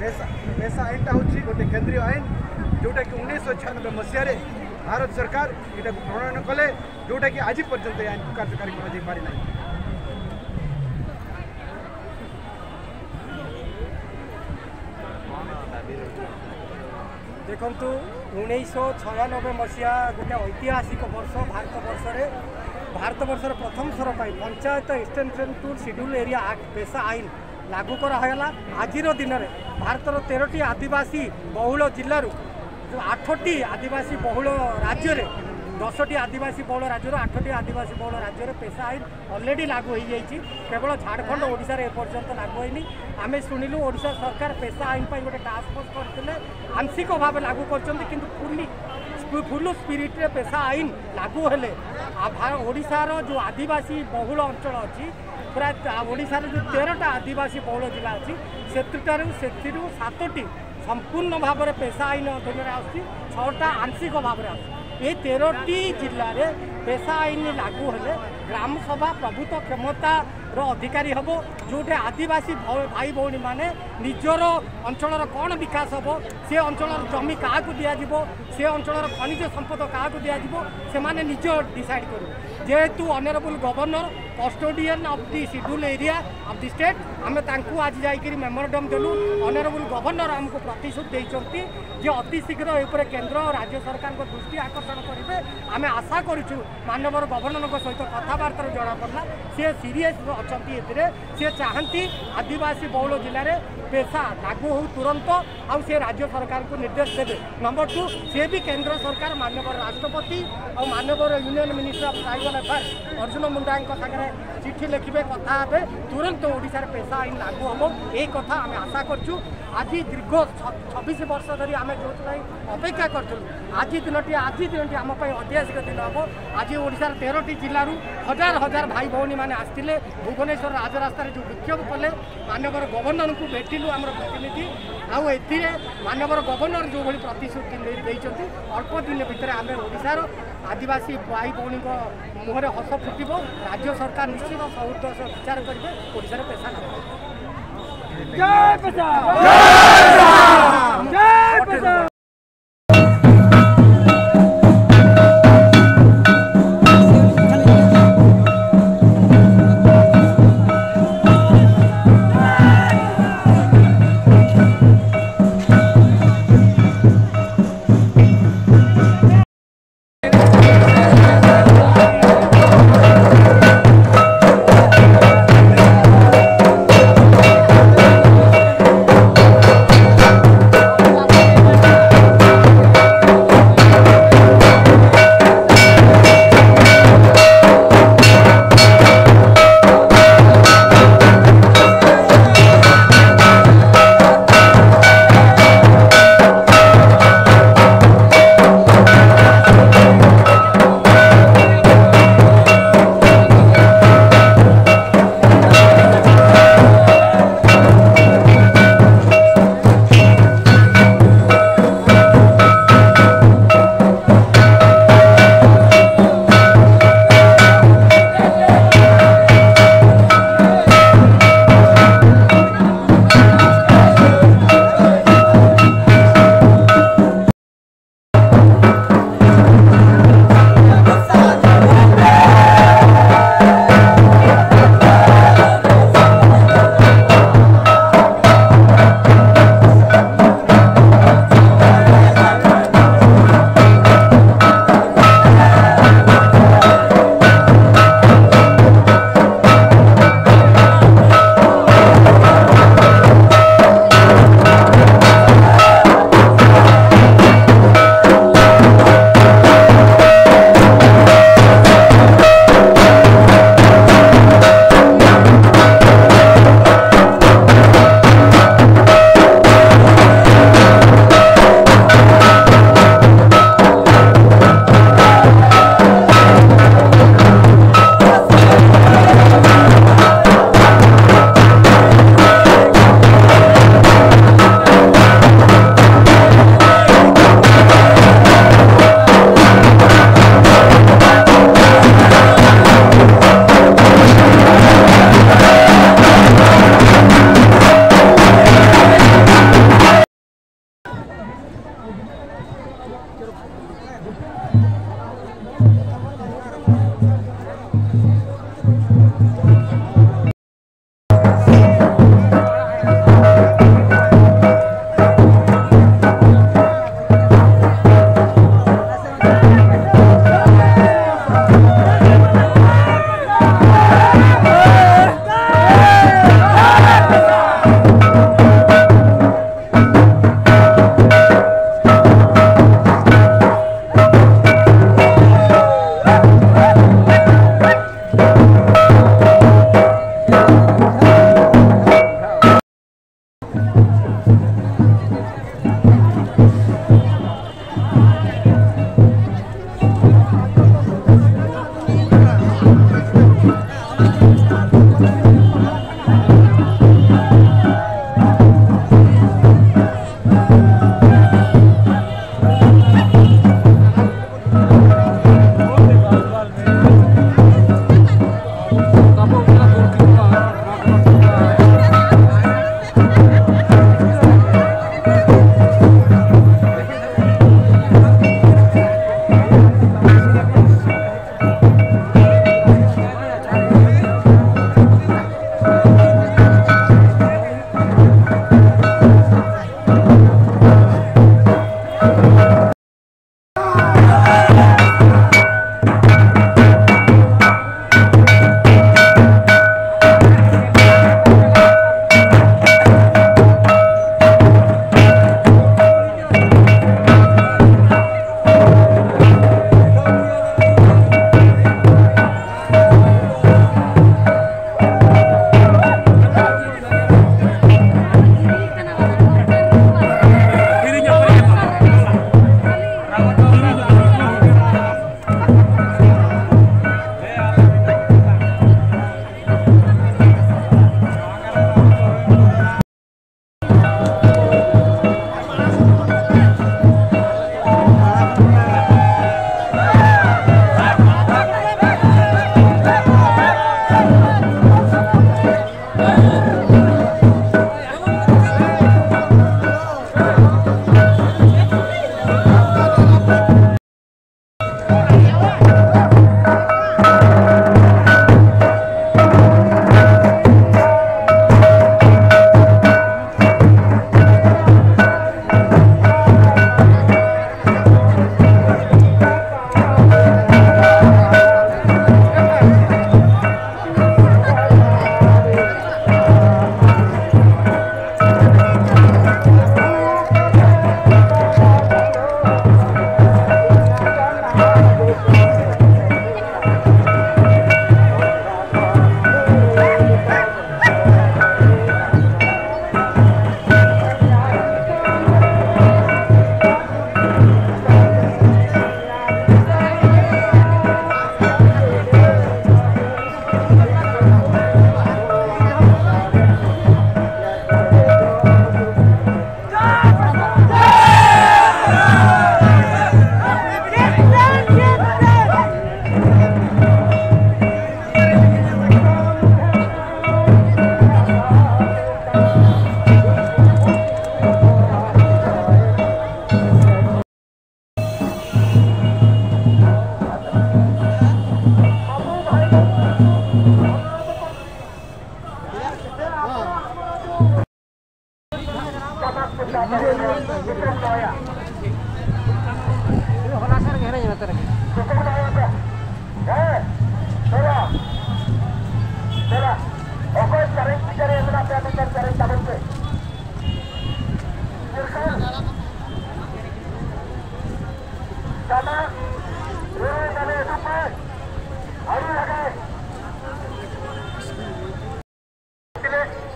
पेशा आईनटा हूँ गोटे केंद्रीय आईन जोटा कि 1996 मसीह भारत सरकार यहाँ प्रणयन कले जोटा कि आज पर्यंत आईन कार्यकारी कर देखु 1996 मसीहा गोटे ऐतिहासिक वर्ष भारत वर्षर प्रथम थर पर panchayat extension to schedule area act पेशा आईन लागू कराला। आज दिन में भारतर 13टी आदिवासी बहुल जिलूर 8टी आदिवासी बहुल राज्य 10टी आदिवासी बहुल राज्य 8टी आदिवासी बहुल राज्य पेशा आईन ऑलरेडी लागू हो जाए। केवल झारखंड ओडिशा रे एपर्यंत लागू होनी। आम शुणिलु ओडिशा सरकार पेशा आईन पर गोटे टास्क फोर्स करते आंशिक भाव लागू कर फुल स्पिरिट रे पेशा आईन लागू हेले ओडिशार जो आदिवासी बहुल अंचल अच्छी पूरा ओडिशार जो 13टा आदिवासी बहुल जिला अच्छी से 7टी संपूर्ण भाव में पेशा आईन अधीन आसटा आंशिक भाव में ये 13टी जिले में पेशा आईन लागू हेले ग्राम सभा प्रभुत्व क्षमता अधिकारी हम जोटे आदिवासी भाई भौणी मैंने निजर अंचल कौन विकास हम से अंचल जमी क्या दिज्व से अंचल खनिज संपद क्या दिज्व से निज डिसाइड कर जेहेतु honourable governor custodian of the schedule area of the state आम आज जाकर मेमोरेंडम देलु। ऑनरेबल गवर्नर आमको प्रतिश्रुति देते जे अति शीघ्र ये केंद्र और राज्य सरकार को दृष्टि आकर्षण करेंगे। आम आशा करूँ मानवर गवर्नर सहित कथबार्ता जना पड़ा सी सीरीयस अच्छा सी चाहती आदिवासी बहुल जिले में पेशा लागू हो तुरंत आउ से राज्य सरकार को निर्देश देवे। नंबर 2 सी भी केंद्र सरकार मानवर राष्ट्रपति और मानवर union minister of tribal affairs Arjun Munda सागर चिठी लिखे कथा हे तुरंत ओडिशार पेशा आईन लागू हम यही कथा आम आशा करूँ। आज दीर्घ 26 वर्ष धरी आम जो अपेक्षा करूँ आज दिनटी आम ऐतिहासिक दिन हम। आज ओडिशार 13टी जिलूर हजार हजार भाई भौणी मैंने आसते भुवनेश्वर राजरास्तार जो विक्षोभ कले मानवर गवर्नर को भेटिलु आम प्रतिनिधि आउ मानवर गवर्नर जो भाई प्रतिश्रुति देते अल्प दिन भितर आम ओडिशार आदिवासी भाई भौणी मुहर हस फुटब राज्य सरकार निश्चित बहुत विचार करेंगे ओडिशार पेशा लागू।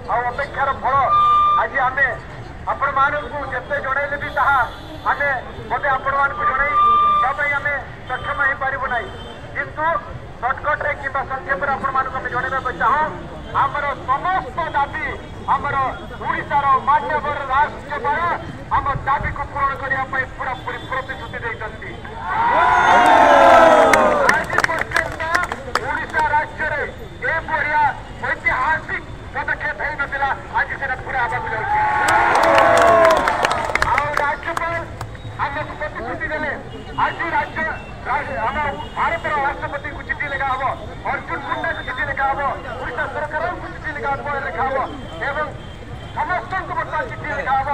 अपेक्षार फल आज आम आपण मानू जिते जनइले भी ताहा आम मत आपण मानक जन आम सक्षम हो पारू ना किंतु सर्टकट्रे कि संक्षेप आपण मानक आम जनइबा चाहूँ आमर समस्त दाबी आमर ओडिशार मान्यवर राज्यपाल आम दाबी को पूरण करने पूरापूरी प्रतिश्रुति देते आज पर्यंत ओडिशा राज्य में एभलिया ऐतिहासिक पदक्षेप हो नाला आज से पूरा आवाक जाऊँगी राज्यपाल आमको प्रतिश्रुति देने आज राज्य आम भारत राष्ट्रपति को चिठी लिखा हम अर्जुन मुंडा को चिठी लिखा हम ओडिशा सरकार को चिठी लिखा हम एवं समस्त को बर्तमान चिठी लिखा हम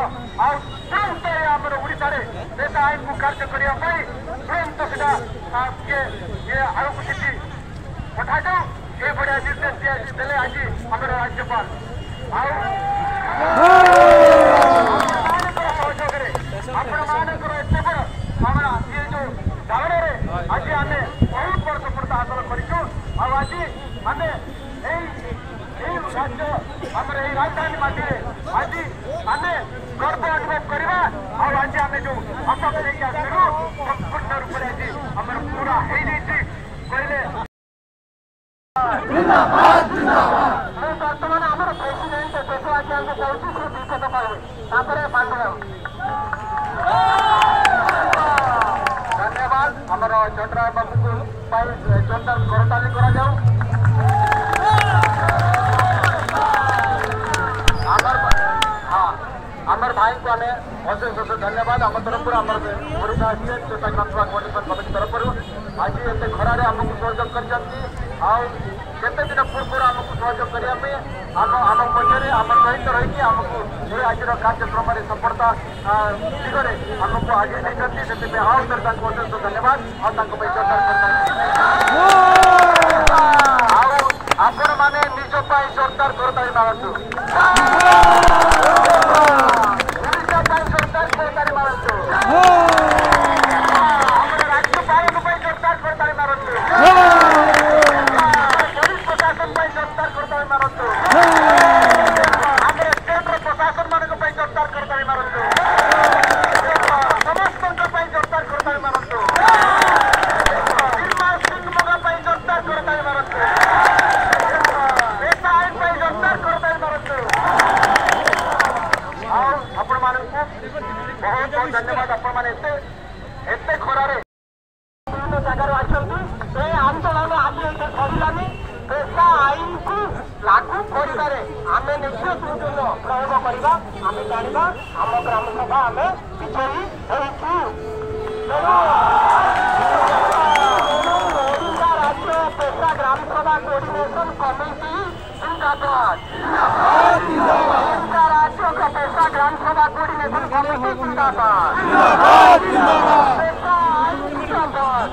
तुरंत आम ओडिशा पेसा आईन को कार्य करने तुरंत से आगे चिठी पठा जाऊ ये बढ़िया निर्देश देले आज आम राज्यपाल सहयोग आपण एत बड़ ये जो दावण आज आम बहुत बड़ सफलता हासिल करूँ आज आम राज्य आम राजधानी माटी आज आम गर्व अनुभव करवा आज आम जो आशा लेकिन आसलु संपूर्ण रूप से आज आम पूरा हो जाइए कहले बर्तमान आम प्रेसिडेंट देश आज्ञा कहूँ श्री दीक्षित धन्यवाद आमर चंद्रा बाबू को जोरदार करताली करा आमर भाई को आम अशेष अशेष धन्यवाद आम तरफ ओडिशा स्टेट चोटा ग्राम कमिटी तरफ आज एत खरार आमको सहयोग करते दिन पूर्व आमको सहयोग करने आम मध्य आम सहित रही आमको ये आज कार्यक्रम सफलता दिगरे आमको आगे देते से आउ थे अशेष धन्यवाद आपण मैंने निज जोरदार करताली मारतु ओडिशा जोरदार करताली मारतु राज्यपाल जोरदार करताली मारतु पुलिस प्रशासन जोरदार करताली मारतु स्टेट प्रशासन मान जोरदार करताली मारतु समस्त जोरदार करताली मारतु जोरदार करताली मारतु आपण मानक बहुत बहुत धन्यवाद आपण मैंने एत खरार विभिन्न जगार आसते आंदोलन आज सरिलानी पेशा आईन को लागू कर आम निश्चय प्रयोग करवा आम जाना आम ग्राम सभा आम विजयी होइछु ओडिशा राज्य पेशा ग्राम सभा कोऑर्डिनेशन कमिटी जिंदाबाद ओडिशा राज्य का पेशा ग्राम सभा कोऑर्डिनेशन कमिटी जिंदाबाद पेशा आईन जिंदाबाद